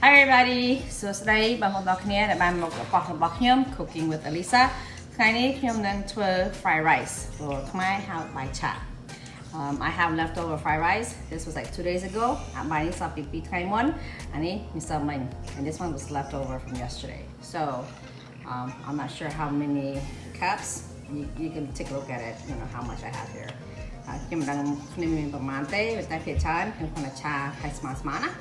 Hi everybody សួស្តីបងប្អូនទាំងគ្នាដែលបានមករបស់របស់ខ្ញុំ Cooking with Elisa ថ្ងៃនេះខ្ញុំនឹងធ្វើ fried rice ឬខ្មែរហៅបាយឆា I have leftover fried rice. This was like 2 days ago. I'm buying some pipiថ្ងៃមុន and this one was left over from yesterday. So I'm not sure how many cups. You can take a look at it, you know how much I have here. ខ្ញុំមិនដឹងគ្នាមានប្រមាណទេតែភាគច្រើនខ្ញុំគាត់ឆាឲ្យស្មើៗណា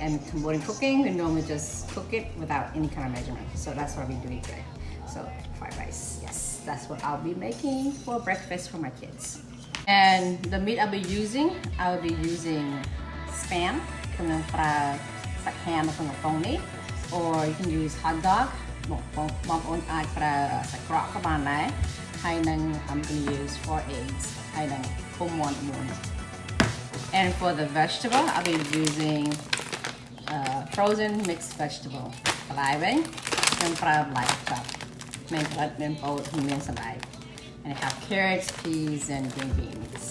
And when cooking, we normally just cook it without any kind of measurement. So that's what we're doing today. So fried rice, yes, that's what I'll be making for breakfast for my kids. And the meat I'll be using spam, or you can use hot dog. I'm going to use 4 eggs. And for the vegetable, I'll be using frozen mixed vegetable. And I have carrots, peas, and green beans.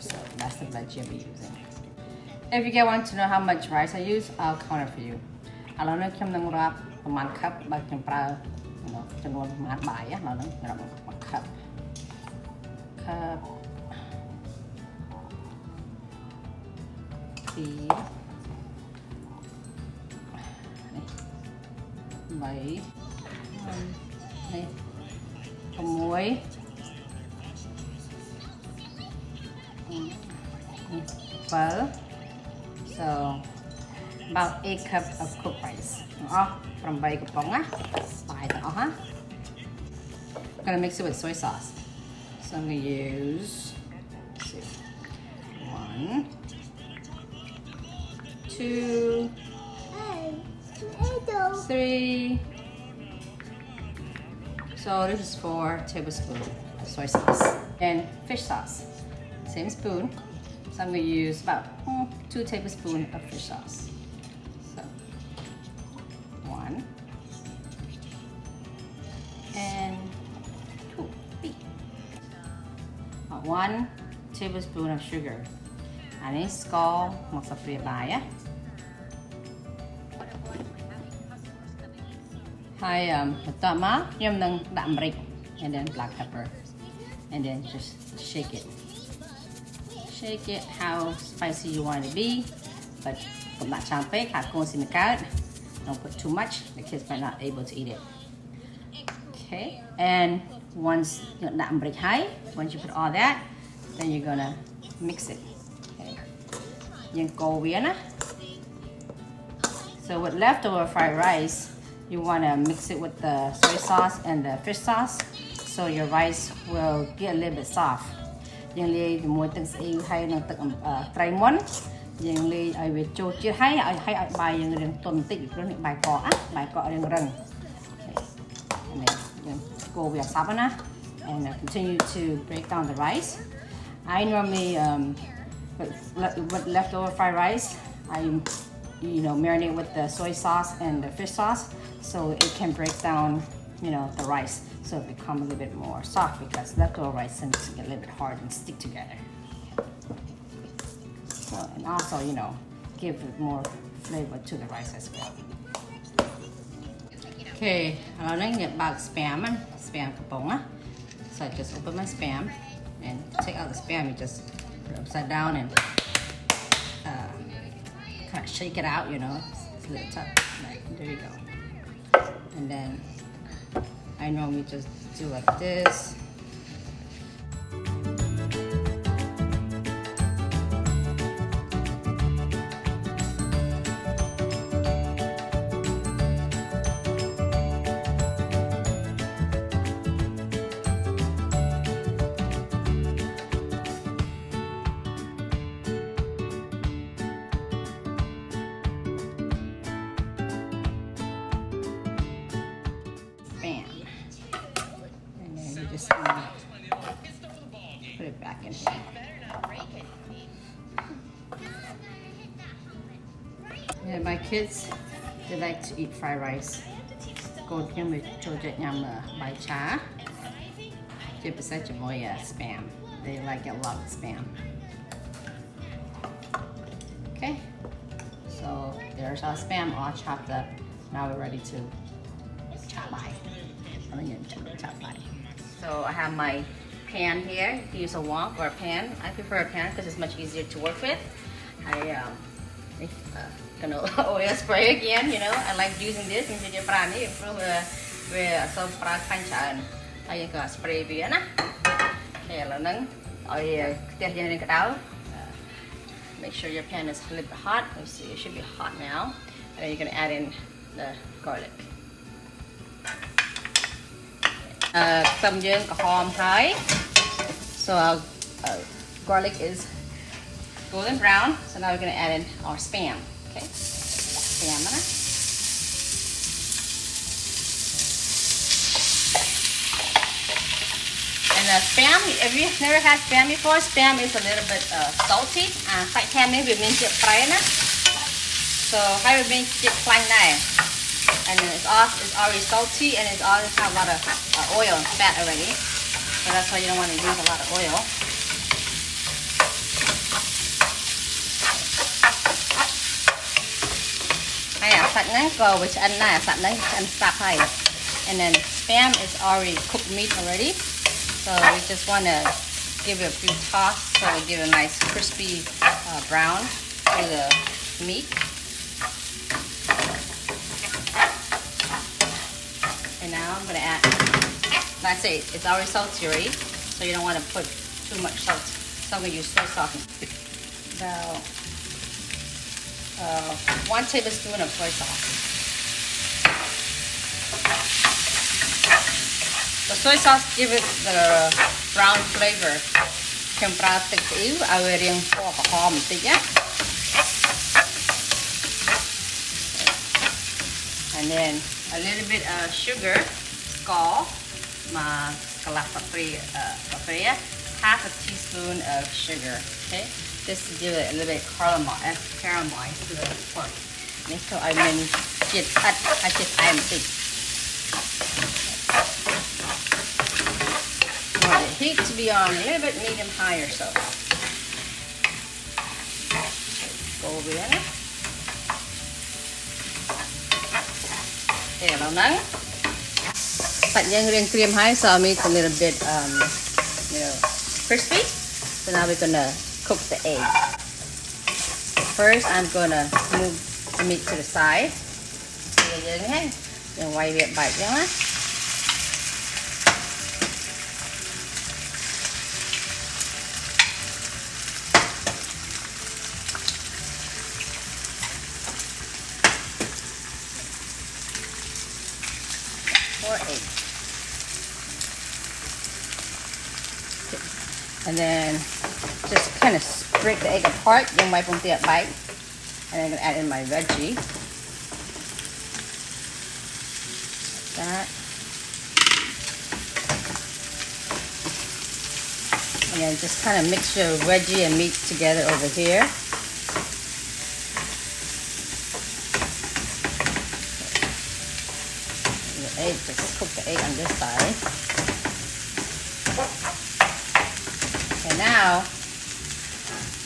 So that's the veggie I'll be using. If you guys want to know how much rice I use, I'll count it for you. I don't know if I'm going to wrap one cup, but I'm going to buy one cup. Thì 7 này 6 7 so about 8 cups of cooked rice from 8 កំប៉ុងណាបាយទាំងអស់ណា I'm gonna mix it with soy sauce so I'm gonna use 1 2 3 so this is 4 tablespoons of soy sauce and fish sauce same spoon so I'm going to use about 2 tablespoons of fish sauce so 1 and 2 1 tablespoon of sugar and it's called masapria Hi, tama, yum nang damrik, and then black pepper, and then just shake it. Shake it how spicy you want it to be, but put that champe, don't put too much, the kids might not able to eat it. Okay, and once that break high, once you put all that, then you're gonna mix it. Okay, you go Vienna. So with leftover fried rice. You want to mix it with the soy sauce and the fish sauce so your rice will get a little bit soft. Yang li more things you hay nó tự trai món. Yang li ai về cho chia hay hay bài yang rừng tuần tịnh rồi bài cọ rừng rừng. And then go with sabana and continue to break down the rice. I normally with leftover fried rice I marinate with the soy sauce and the fish sauce so it can break down the rice so it become a little bit more soft because leftover rice tends to get a little bit hard and stick together so, and also give it more flavor to the rice as well. Okay, I'm going to get back spam kapong so I just open my spam and take out the spam. You just put it upside down and kind of shake it out, it's a little tough. Right, there you go. And then I normally just do like this. Just put it back in here. Yeah, my kids, they like to eat fried rice. Go kiếm with Georgia nhằm bài chá. Chỉ phải say cho mọi spam. They like a lot of spam. Okay, so there's our spam all chopped up. Now we're ready to chop by. So I have my pan here. You can use a wok or a pan. I prefer a pan because it's much easier to work with. I gonna oil spray again, you know. I like using this in the brand new from where so brand pan I got spray beer na. Okay, make sure your pan is a little bit hot. Let's see, it should be hot now. And then you're gonna add in the garlic. So our garlic is golden brown. So now we're gonna add in our spam. Okay, spam na. And spam, if you've never had spam before, spam is a little bit salty. Phải thêm mấy vị mình chịu fry na. So hai vị mình chịu fry này. And then it's already salty and it's already have a lot of oil and fat already. So that's why you don't want to use a lot of oil. And then spam is already cooked meat already. So we just want to give it a few tosses so we give a nice crispy brown to the meat. And now I'm going to add, like I say, it's already salty already, so you don't want to put too much salt. So I'm going to use soy sauce. About 1 tablespoon of soy sauce. The soy sauce gives it the brown flavor. And then a little bit of sugar, half a teaspoon of sugar. Okay, just to give it a little bit caramel to the pork. So I mean, want the heat to be on a little bit medium high or so. Go over there. There, well now. But young and cream high, so I'll make a little bit, crispy. So now we're gonna cook the egg. First, I'm gonna move the meat to the side. Then quay việc bạch đó. And then just kind of break the egg apart, then wipe on the bite. And I'm gonna add in my veggie. Like that. And then just kind of mix your veggie and meat together over here. Just cook the egg on this side. And now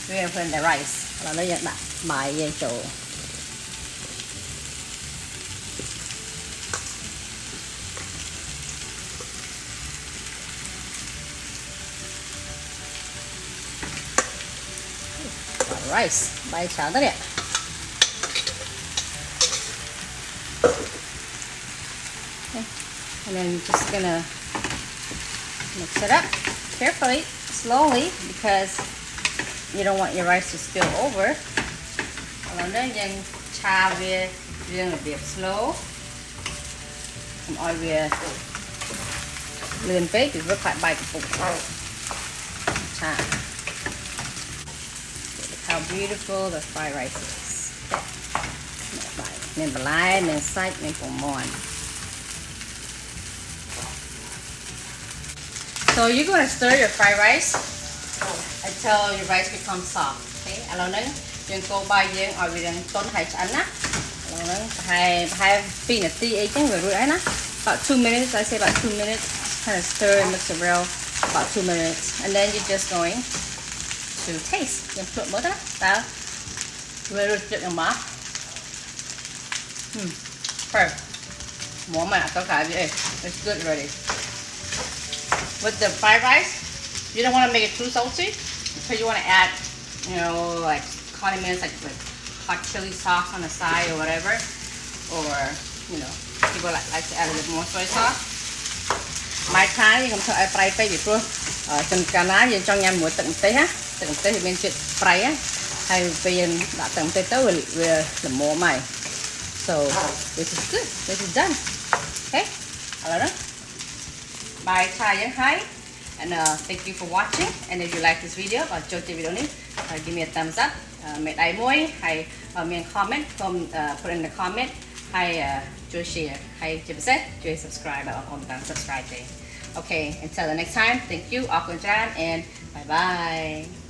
we're going to put in the rice. Rice, bài cháo đấy ạ. And then you're just gonna mix it up carefully, slowly, because you don't want your rice to spill over. And then you cha về riêng là việc slow. Không ai về lên phết thì rất phải bài phục. Cha. How beautiful the fried rice is. Nên bả lái, nên sách, nên phồng mòn. So you're going to stir your fried rice until your rice becomes soft. Okay, along then you go by yung or we don't hai chan na. Along then hai pin at the eight na. About 2 minutes. I say about 2 minutes. Kind of stir and mix it real. About 2 minutes, and then you're just going to taste. Yung put mo ta. Ta. Very good yung ma. First, more man, it's good already. With the fried rice, you don't want to make it too salty because you want to add, you know, like condiments like hot chili sauce on the side or whatever, or you know, people like to add a little more soy sauce. My time ខ្ញុំធ្វើឲ្យប្រៃពេកពីព្រោះចង្កាណាយើងចង់ញ៉ាំមួយទឹកម្ទេសណាទឹកម្ទេសវាមានជាតិប្រៃណាហើយពេលយើងដាក់ទឹកម្ទេសទៅវាល្មមហើយ so this is good, this is done. Okay, ឥឡូវហ្នឹងបាយឆាយើងហើយ and thank you for watching, and if you like this video បើចូលចិត្តវីដេអូនេះ give me a thumbs up មេដៃមួយហើយមាន comment put in the comment ហើយជួយ share ហើយជាពិសេសជួយ subscribe បើបងប្អូនតាម subscribe ទេ Okay, until the next time, thank you អរគុណច្រើន and bye bye